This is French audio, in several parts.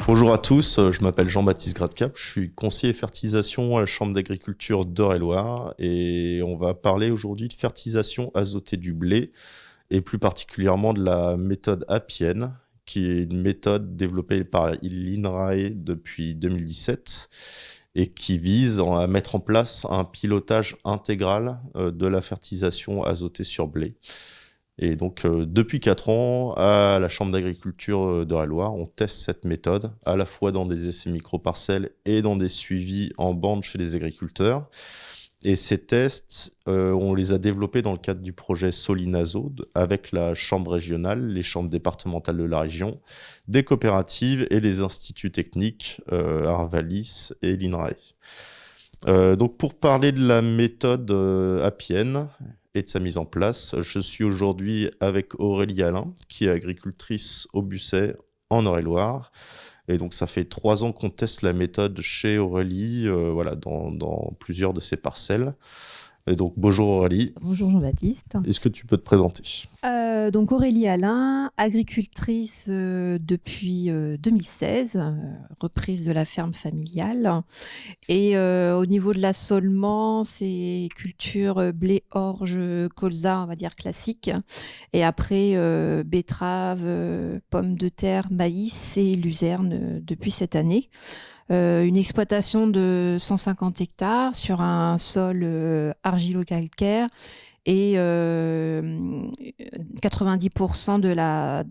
Bonjour à tous, je m'appelle Jean-Baptiste Gradecap, je suis conseiller fertilisation à la Chambre d'agriculture d'Eure-et-Loir et on va parler aujourd'hui de fertilisation azotée du blé et plus particulièrement de la méthode appienne, qui est une méthode développée par l'INRAE depuis 2017 et qui vise à mettre en place un pilotage intégral de la fertilisation azotée sur blé. Et donc, depuis 4 ans, à la Chambre d'agriculture d'Eure-et-Loir, on teste cette méthode, à la fois dans des essais micro-parcelles et dans des suivis en bande chez les agriculteurs. Et ces tests, on les a développés dans le cadre du projet Solinazo, avec la Chambre régionale, les chambres départementales de la région, des coopératives et les instituts techniques, Arvalis et l'INRAE. Donc, pour parler de la méthode appienne, et de sa mise en place. Je suis aujourd'hui avec Aurélie Alain, qui est agricultrice au Busset en Eure-et-Loir. Et donc, ça fait 3 ans qu'on teste la méthode chez Aurélie, dans plusieurs de ses parcelles. Et donc, bonjour Aurélie. Bonjour Jean-Baptiste. Est-ce que tu peux te présenter ? Donc Aurélie Alain, agricultrice depuis 2016, reprise de la ferme familiale. Et au niveau de l'assolement, c'est culture blé, orge, colza, on va dire classique. Et après, betterave, pommes de terre, maïs et luzerne depuis cette année. Une exploitation de 150 hectares sur un sol argilo-calcaire et 90% de la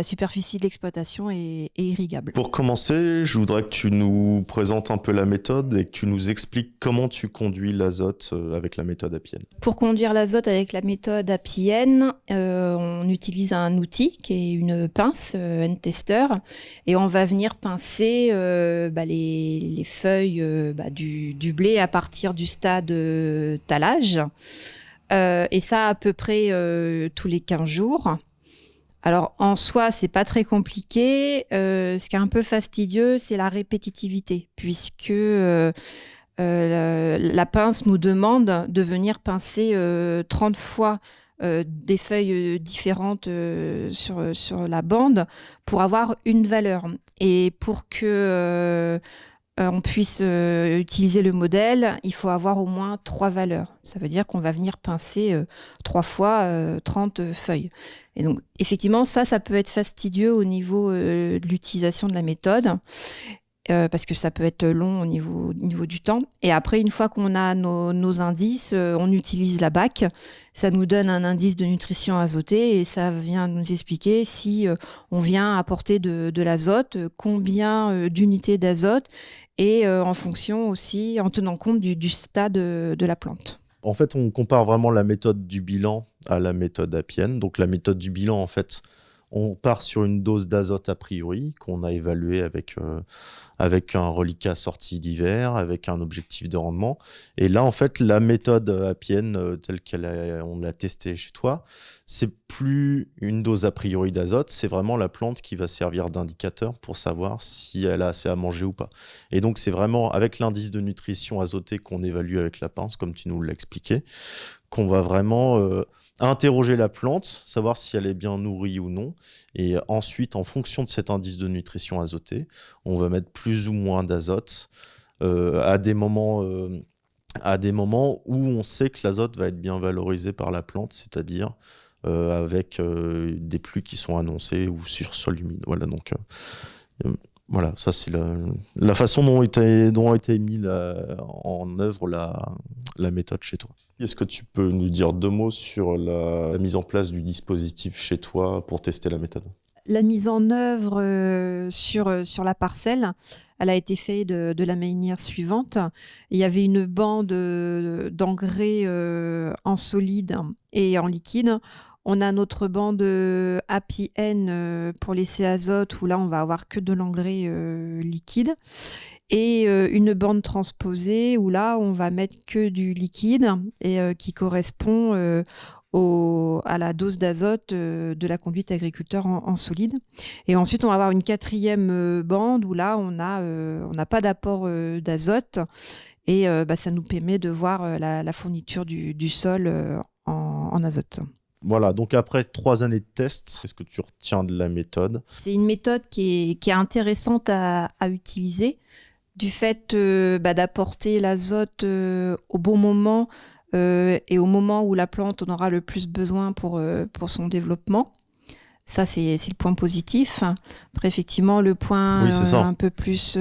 superficie de l'exploitation est irrigable. Pour commencer, je voudrais que tu nous présentes un peu la méthode et que tu nous expliques comment tu conduis l'azote avec la méthode appienne. Pour conduire l'azote avec la méthode appienne, on utilise un outil qui est une pince, un testeur, et on va venir pincer les feuilles du blé à partir du stade talage. Et ça à peu près tous les 15 jours. Alors en soi, c'est pas très compliqué. Ce qui est un peu fastidieux, c'est la répétitivité, puisque la pince nous demande de venir pincer 30 fois des feuilles différentes sur la bande pour avoir une valeur. Et pour que on puisse utiliser le modèle, il faut avoir au moins 3 valeurs. Ça veut dire qu'on va venir pincer 3 fois 30 feuilles. Et donc, effectivement, ça peut être fastidieux au niveau de l'utilisation de la méthode, parce que ça peut être long au niveau du temps. Et après, une fois qu'on a nos indices, on utilise la BAC. Ça nous donne un indice de nutrition azotée et ça vient nous expliquer si on vient apporter de l'azote, combien d'unités d'azote, et en fonction aussi, en tenant compte du stade de la plante. En fait, on compare vraiment la méthode du bilan à la méthode appienne. Donc, la méthode du bilan, en fait, on part sur une dose d'azote a priori qu'on a évaluée avec un reliquat sorti d'hiver, avec un objectif de rendement. Et là, en fait, la méthode appienne, telle on l'a testée chez toi, c'est plus une dose a priori d'azote, c'est vraiment la plante qui va servir d'indicateur pour savoir si elle a assez à manger ou pas. Et donc, c'est vraiment avec l'indice de nutrition azotée qu'on évalue avec la pince, comme tu nous l'as expliqué, qu'on va vraiment interroger la plante, savoir si elle est bien nourrie ou non. Et ensuite, en fonction de cet indice de nutrition azotée, on va mettre plus ou moins d'azote à des moments où on sait que l'azote va être bien valorisé par la plante, c'est-à-dire avec des pluies qui sont annoncées ou sur sol humide. Voilà, donc voilà, ça c'est la façon dont a été mise en œuvre la méthode chez toi. Est-ce que tu peux nous dire 2 mots sur la mise en place du dispositif chez toi pour tester la méthode ? La mise en œuvre sur la parcelle, elle a été faite de la manière suivante. Il y avait une bande d'engrais en solide et en liquide. On a notre bande Happy N pour l'essai azote, où là, on va avoir que de l'engrais liquide. Et une bande transposée, où là, on va mettre que du liquide et qui correspond à la dose d'azote de la conduite agriculteur en solide. Et ensuite, on va avoir une 4e bande, où là, on n'a pas d'apport d'azote. Et ça nous permet de voir la fourniture du sol en azote. Voilà, donc après 3 années de test, qu'est-ce que tu retiens de la méthode? C'est une méthode qui est intéressante à utiliser, du fait d'apporter l'azote au bon moment et au moment où la plante en aura le plus besoin pour son développement. Ça, c'est le point positif. Après, effectivement, le point Oui, c'est ça. un peu plus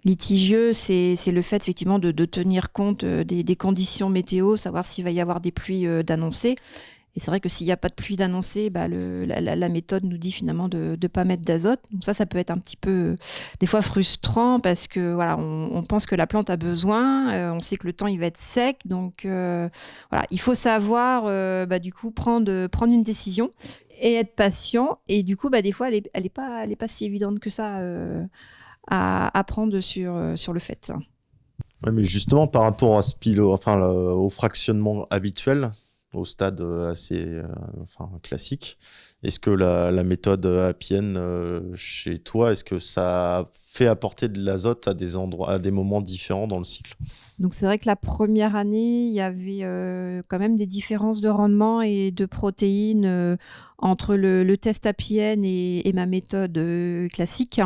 litigieux, c'est le fait effectivement de tenir compte des conditions météo, savoir s'il va y avoir des pluies d'annoncées. Et c'est vrai que s'il n'y a pas de pluie d'annoncée, la méthode nous dit finalement de ne pas mettre d'azote. Donc ça peut être un petit peu, des fois, frustrant parce que voilà, on pense que la plante a besoin, on sait que le temps il va être sec. Donc voilà, il faut savoir du coup prendre une décision et être patient. Et du coup, des fois, elle est pas si évidente que ça à prendre sur le fait. Ouais, mais justement, par rapport à ce au fractionnement habituel, au stade assez classique, est-ce que la méthode Appienne chez toi, est-ce que ça fait apporter de l'azote à des endroits, à des moments différents dans le cycle? Donc c'est vrai que la première année, il y avait quand même des différences de rendement et de protéines entre le test Appienne et ma méthode classique.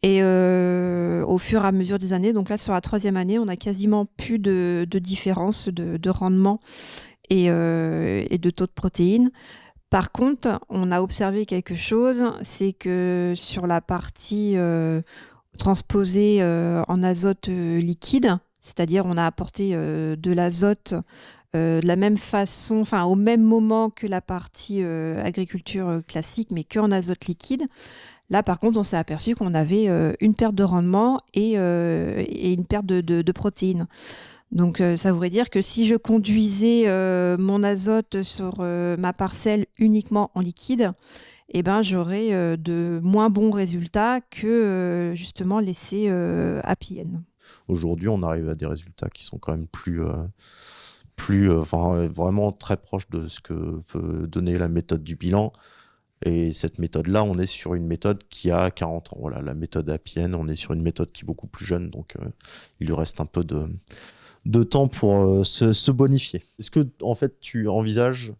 Et au fur et à mesure des années, donc là sur la 3e année, on a quasiment plus de différence de rendement et de taux de protéines. Par contre, on a observé quelque chose, c'est que sur la partie transposée en azote liquide, c'est-à-dire on a apporté de l'azote de la même façon, enfin au même moment que la partie agriculture classique, mais qu'en azote liquide. Là, par contre, on s'est aperçu qu'on avait une perte de rendement et une perte de protéines. Donc, ça voudrait dire que si je conduisais mon azote sur ma parcelle uniquement en liquide, eh ben, j'aurais de moins bons résultats que justement laissé à PN. Aujourd'hui, on arrive à des résultats qui sont quand même vraiment très proches de ce que peut donner la méthode du bilan. Et cette méthode-là, on est sur une méthode qui a 40 ans. Voilà, la méthode Appienne, on est sur une méthode qui est beaucoup plus jeune, donc il lui reste un peu de temps pour se bonifier. Est-ce que, en fait, tu envisages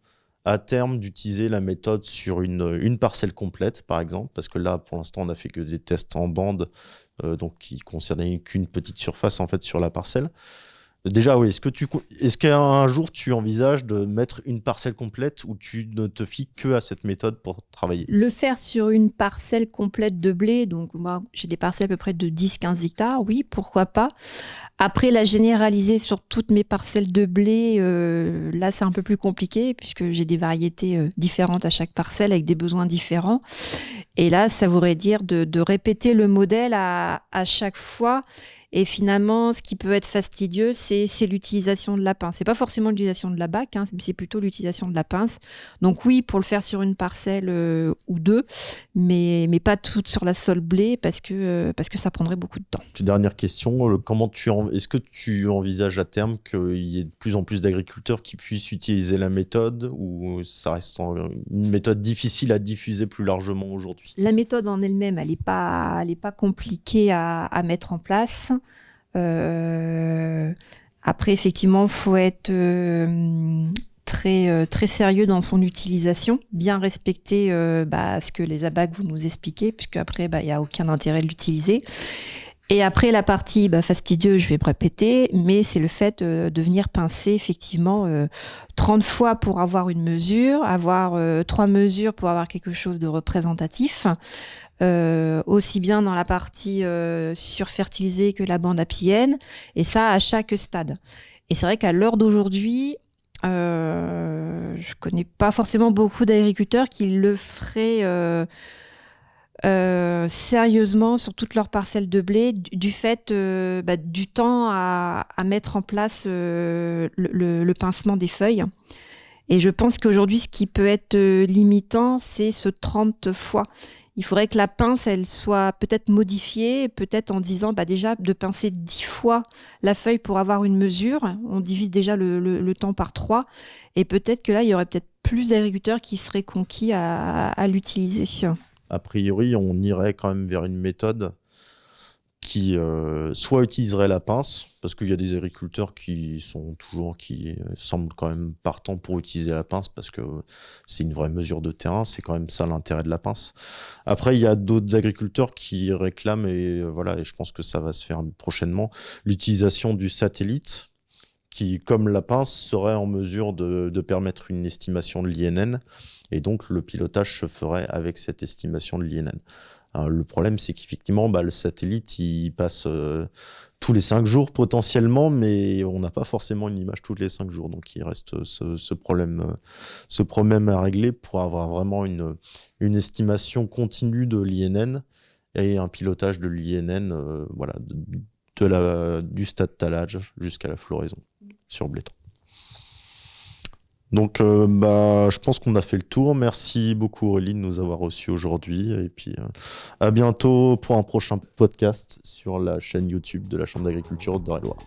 à terme d'utiliser la méthode sur une parcelle complète, par exemple? Parce que là, pour l'instant, on n'a fait que des tests en bande, donc qui concernaient qu'une petite surface, en fait, sur la parcelle. Déjà, oui. Est-ce qu'un jour tu envisages de mettre une parcelle complète où tu ne te fies que à cette méthode pour travailler? Le faire sur une parcelle complète de blé, donc moi j'ai des parcelles à peu près de 10-15 hectares, oui, pourquoi pas. Après, la généraliser sur toutes mes parcelles de blé, là c'est un peu plus compliqué puisque j'ai des variétés différentes à chaque parcelle avec des besoins différents. Et là, ça voudrait dire de répéter le modèle à chaque fois. Et finalement, ce qui peut être fastidieux, c'est l'utilisation de la pince. C'est pas forcément l'utilisation de la bâche, mais c'est plutôt l'utilisation de la pince. Donc oui, pour le faire sur une parcelle ou deux, mais pas toutes sur la sole blé parce que ça prendrait beaucoup de temps. Dernière question, est-ce que tu envisages à terme qu'il y ait de plus en plus d'agriculteurs qui puissent utiliser la méthode, ou ça reste une méthode difficile à diffuser plus largement aujourd'hui? La méthode en elle-même, elle n'est pas compliquée à mettre en place. Après, effectivement, il faut être très sérieux dans son utilisation, bien respecter ce que les ABAC vont nous expliquer, puisque après, il n'y a aucun intérêt de l'utiliser. Et après, la partie fastidieuse, je vais me répéter, mais c'est le fait de venir pincer effectivement 30 fois pour avoir une mesure, avoir 3 mesures pour avoir quelque chose de représentatif, aussi bien dans la partie surfertilisée que la bande appienne, et ça à chaque stade. Et c'est vrai qu'à l'heure d'aujourd'hui, je connais pas forcément beaucoup d'agriculteurs qui le feraient sérieusement sur toutes leurs parcelles de blé du fait du temps à mettre en place le pincement des feuilles. Et je pense qu'aujourd'hui, ce qui peut être limitant, c'est ce 30 fois. Il faudrait que la pince, elle soit peut-être modifiée, peut-être en disant déjà de pincer 10 fois la feuille pour avoir une mesure. On divise déjà le temps par 3. Et peut-être que là, il y aurait peut-être plus d'agriculteurs qui seraient conquis à l'utiliser. A priori, on irait quand même vers une méthode qui soit utiliseraient la pince, parce qu'il y a des agriculteurs qui semblent quand même partants pour utiliser la pince, parce que c'est une vraie mesure de terrain, c'est quand même ça l'intérêt de la pince. Après, il y a d'autres agriculteurs qui réclament, et je pense que ça va se faire prochainement, l'utilisation du satellite, qui, comme la pince, serait en mesure de permettre une estimation de l'INN, et donc le pilotage se ferait avec cette estimation de l'INN. Alors, le problème, c'est qu'effectivement, le satellite, il passe tous les 5 jours potentiellement, mais on n'a pas forcément une image tous les 5 jours. Donc, il reste ce problème à régler pour avoir vraiment une estimation continue de l'INN et un pilotage de l'INN du stade tallage jusqu'à la floraison sur blétran. Donc, je pense qu'on a fait le tour. Merci beaucoup, Aurélie, de nous avoir reçus aujourd'hui. Et puis, à bientôt pour un prochain podcast sur la chaîne YouTube de la Chambre d'agriculture d'Eure-et-Loir.